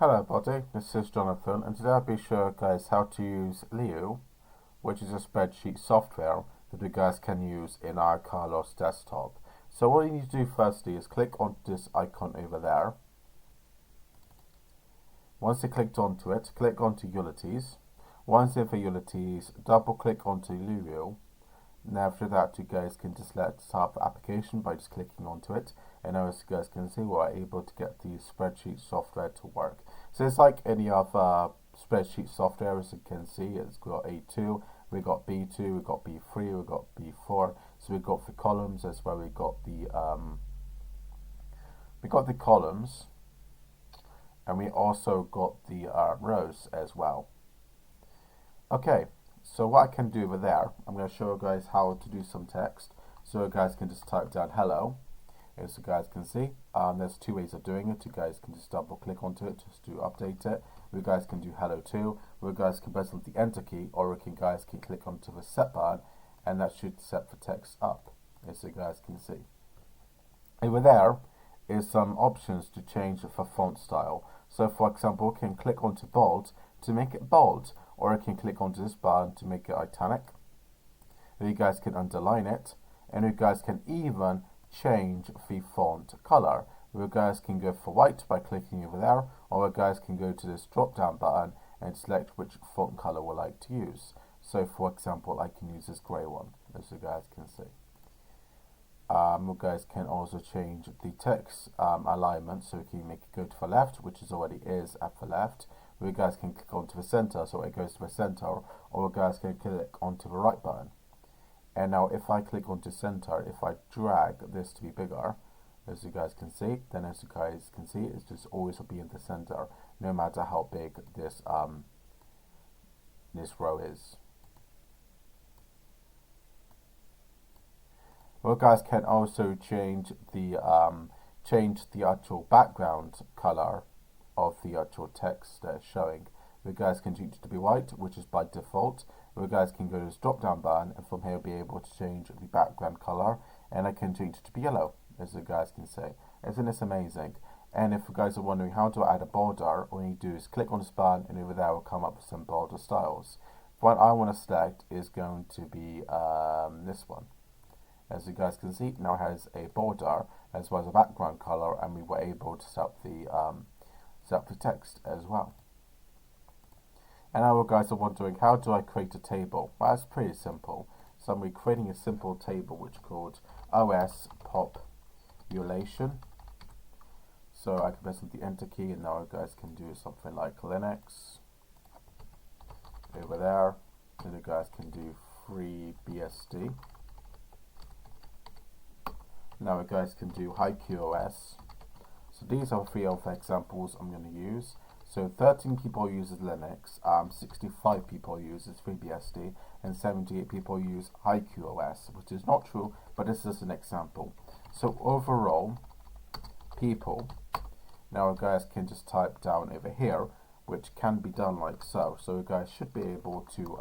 Hello everybody, this is Jonathan, and today I'll be showing you guys how to use Leu, which is a spreadsheet software that you guys can use in our Icaros desktop. So what you need to do firstly is click on this icon over there. Once you clicked onto it, click onto Utilities. Once in for Utilities, double click onto Leu. And after that, you guys can just let start the application by just clicking onto it. And as you guys can see, we're able to get the spreadsheet software to work. So it's like any other spreadsheet software. As you can see, it's got A2, we got B2, we got B3, we got B4. So we've got the columns. That's where we got the columns, and we also got the rows as well. Okay. So what I can do over there, I'm going to show you guys how to do some text. So you guys can just type down hello. As you guys can see, there's two ways of doing it. You guys can just double click onto it just to update it. You guys can do hello too. You guys can press on the enter key, or you guys can click onto the set button, and that should set the text up, as you guys can see. Over there is some options to change the font style. So for example, you can click onto bold to make it bold, or you can click onto this button to make it italic. You guys can underline it, and you guys can even change the font color. You guys can go for white by clicking over there, or you guys can go to this drop down button and select which font color we like to use. So for example, I can use this gray one, as you guys can see. You guys can also change the text alignment, so you can make it go to the left, which is already is at the left. You guys can click onto the center, so it goes to the center, or you guys can click onto the right button. And now if I click onto center, if I drag this to be bigger, as you guys can see, then as you guys can see, it's just always will be in the center, no matter how big this this row is. You guys can also change the actual background color of the actual text showing. You guys can change it to be white, which is by default. You guys can go to this drop down button, and from here be able to change the background color, and I can change it to be yellow, as you guys can see. Isn't this amazing? And if you guys are wondering how to add a border, all you do is click on this button, and over there will come up with some border styles. What I want to select is going to be this one. As you guys can see, now it has a border as well as a background color, and we were able to set up the text as well. And now you guys are wondering, how do I create a table? Well, it's pretty simple. So I'm creating a simple table which is called OS population. So I can press on the enter key, and now you guys can do something like Linux over there. And you guys can do FreeBSD. Now you guys can do HiQOS. So these are three of the examples I'm going to use. So 13 people uses Linux, 65 people uses FreeBSD, and 78 people use HiQOS, which is not true, but this is an example. So overall, people, now you guys can just type down over here, which can be done like so. So you guys should be able to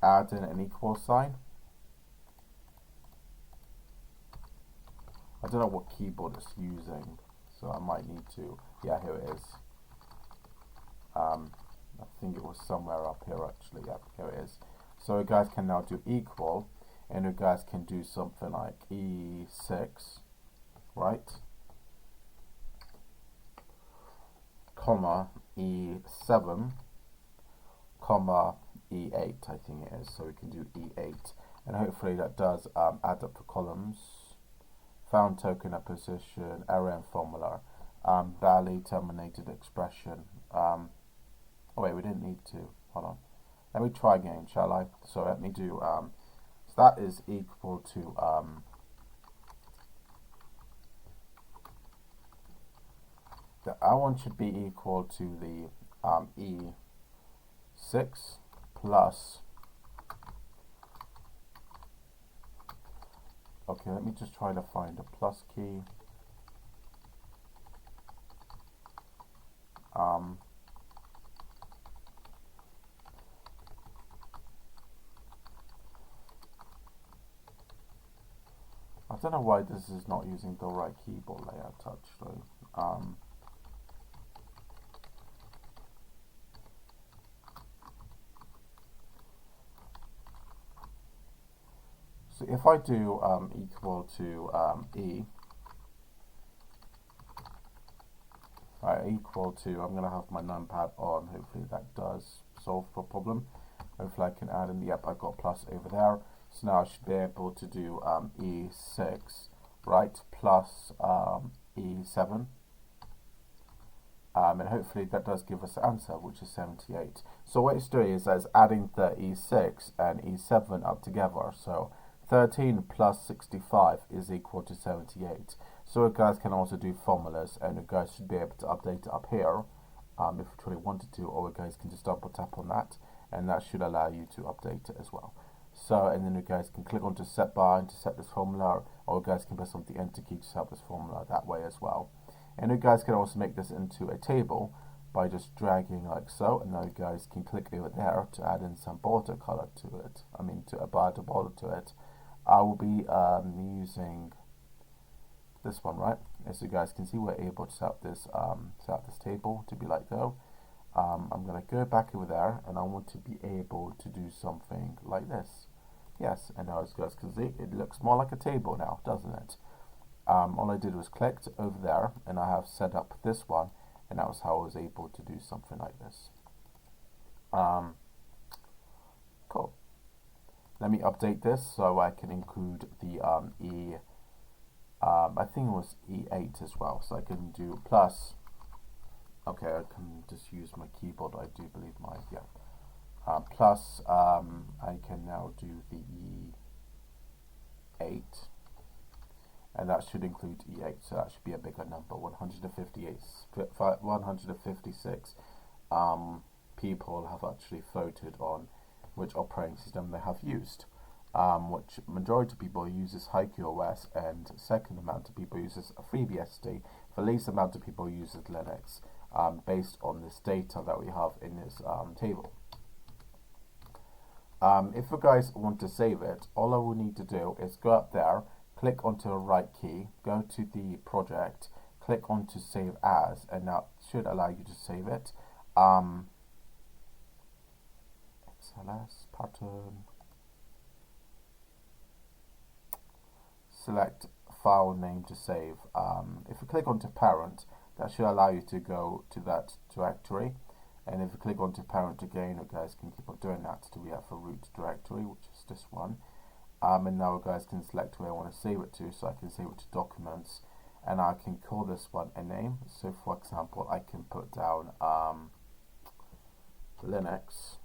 add in an equal sign. I don't know what keyboard it's using, so I might need to, yeah, here it is. I think it was somewhere up here actually, yeah, here it is. So you guys can now do equal, and you guys can do something like E6, right? Comma E7, comma E8, I think it is. So we can do E8, and hopefully that does add up the columns. Found token at position, error in formula, value terminated expression. Oh wait, we didn't need to. Hold on. Let me try again, shall I? So let me do. So that is equal to the R1 should be equal to the E6 plus. Okay, let me just try to find a plus key. I don't know why this is not using the right keyboard layout actually. if I do equal to e, right, equal to, I'm going to have my numpad on, hopefully that does solve the problem. Hopefully I can add in the, yep, I've got plus over there. So now I should be able to do e6, right, plus e7. And hopefully that does give us the answer, which is 78. So what it's doing is that it's adding the e6 and e7 up together. So 13 plus 65 is equal to 78. So you guys can also do formulas, and you guys should be able to update it up here if you truly wanted to, or you guys can just double tap on that, and that should allow you to update it as well. So, and then you guys can click onto set by to set this formula, or you guys can press on the enter key to set this formula that way as well. And you guys can also make this into a table by just dragging like so, and now you guys can click over there to add in some border color to it. I mean, to add a border to it. I will be using this one, right? As you guys can see, we're able to set up this table to be like though. I'm gonna go back over there, and I want to be able to do something like this. Yes, and now as you guys can see, it looks more like a table now, doesn't it? All I did was clicked over there, and I have set up this one, and that was how I was able to do something like this. Cool. Let me update this so I can include the I think it was E8 as well, so I can do plus. Okay, I can just use my keyboard. I do believe my plus. I can now do the E8. And that should include E8, so that should be a bigger number. 156 people have actually voted on which operating system they have used. Which majority of people uses HiQOS, and second amount of people uses FreeBSD. The least amount of people uses Linux, based on this data that we have in this table. If you guys want to save it, all I will need to do is go up there, click onto the right key, go to the project, click onto save as, and that should allow you to save it. XLS pattern, select file name to save. If you click onto parent, that should allow you to go to that directory, and if you click onto parent again, you guys can keep on doing that till we have a root directory, which is this one. And now you guys can select where I want to save it to, so I can save it to documents, and I can call this one a name. So for example, I can put down Linux.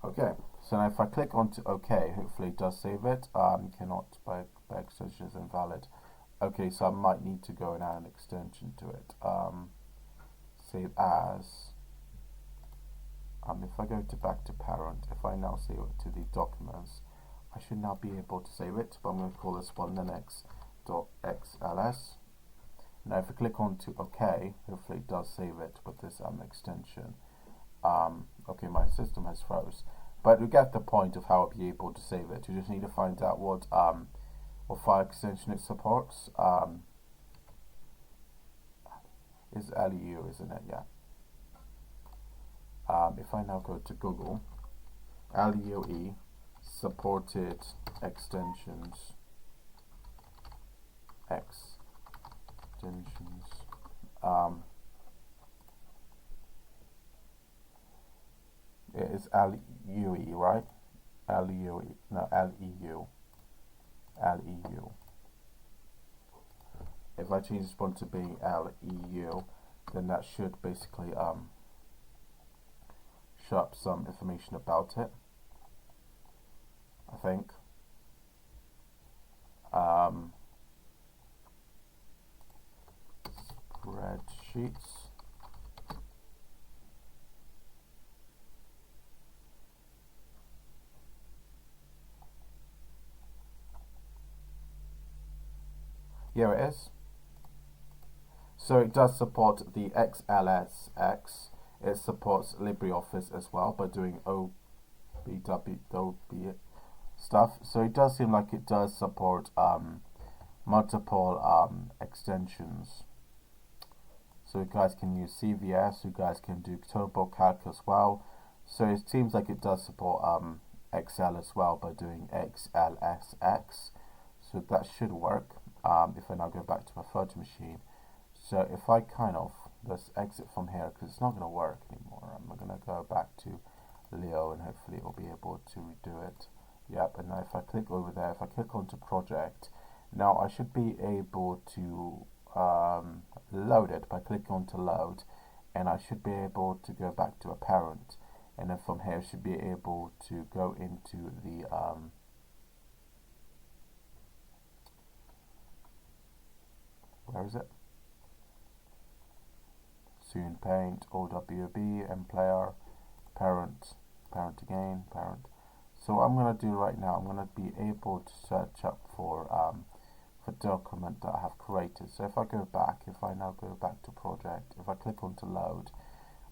Okay, so now if I click onto OK, hopefully it does save it. Cannot by extension is invalid. Okay, so I might need to go and add an extension to it. Save as. If I go back to parent, if I now save it to the documents, I should now be able to save it, but I'm going to call this one linux.xls. Now if I click on to OK, hopefully it does save it with this extension. Okay, my system has froze, but you get the point of how I'll be able to save it. You just need to find out what file extension it supports. Is LEU, isn't it? Yeah. If I now go to Google, LEUE supported extensions, it is LEUE, right? LEUE, no, LEU. If I change this one to being LEU, then that should basically show up some information about it, I think. Spreadsheets. Here it is. So it does support the XLSX. It supports LibreOffice as well by doing OBW stuff. So it does seem like it does support multiple extensions. So you guys can use CVS, you guys can do TurboCalc as well. So it seems like it does support Excel as well by doing XLSX. So that should work. If I now go back to my virtual machine. So if I let's exit from here because it's not going to work anymore. I'm going to go back to Leo and hopefully it will be able to redo it. Yep, and now if I click over there, if I click onto project, now I should be able to load it by clicking onto load, and I should be able to go back to a parent, and then from here I should be able to go into the where is it? Soon Paint, OWB, and player, parent, parent again, parent. So what I'm going to do right now, I'm going to be able to search up for document that I have created. So if I go back, if I now go back to project, if I click on to load,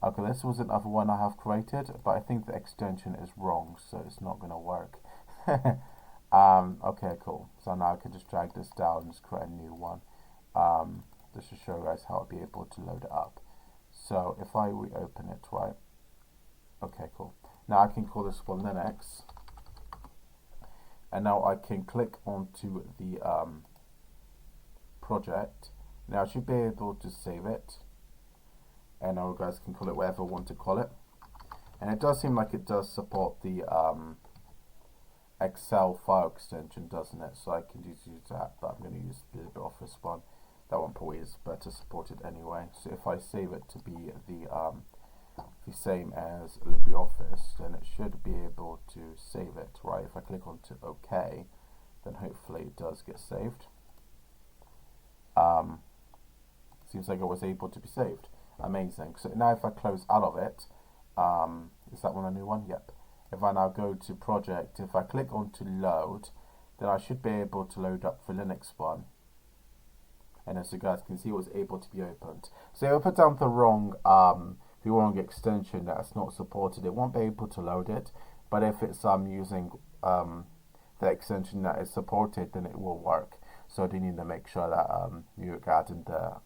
okay, this was another one I have created, but I think the extension is wrong, so it's not going to work. Okay, cool. So now I can just drag this down and just create a new one. Just to show you guys how I'll be able to load it up. So if I reopen it, right? Okay, cool. Now I can call this one Linux, and now I can click onto the project. Now I should be able to save it, and now you guys can call it whatever you want to call it. And it does seem like it does support the Excel file extension, doesn't it? So I can just use that, but I'm going to use the LibreOffice one. That one probably is better supported anyway. So if I save it to be the same as LibreOffice, then it should be able to save it, right? If I click on to OK, then hopefully it does get saved. Seems like it was able to be saved. Amazing. So now if I close out of it, is that one a new one? Yep. If I now go to project, if I click on to load, then I should be able to load up the Linux one. And as you guys can see, it was able to be opened. So if I put down the wrong extension that's not supported, it won't be able to load it. But if it's using the extension that is supported, then it will work. So you need to make sure that you're adding the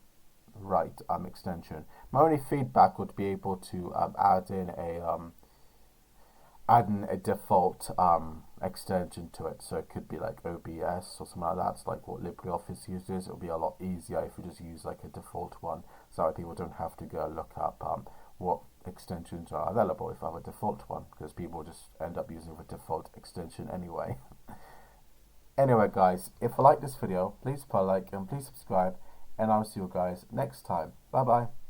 right extension. My only feedback would be able to add in a default extension to it, so it could be like OBS or something like that. It's like what LibreOffice uses. It'll be a lot easier if you just use like a default one, so that people don't have to go look up what extensions are available if I have a default one, because people just end up using the default extension anyway. Anyway guys, if you like this video, please put a like and please subscribe, and I'll see you guys next time. Bye bye.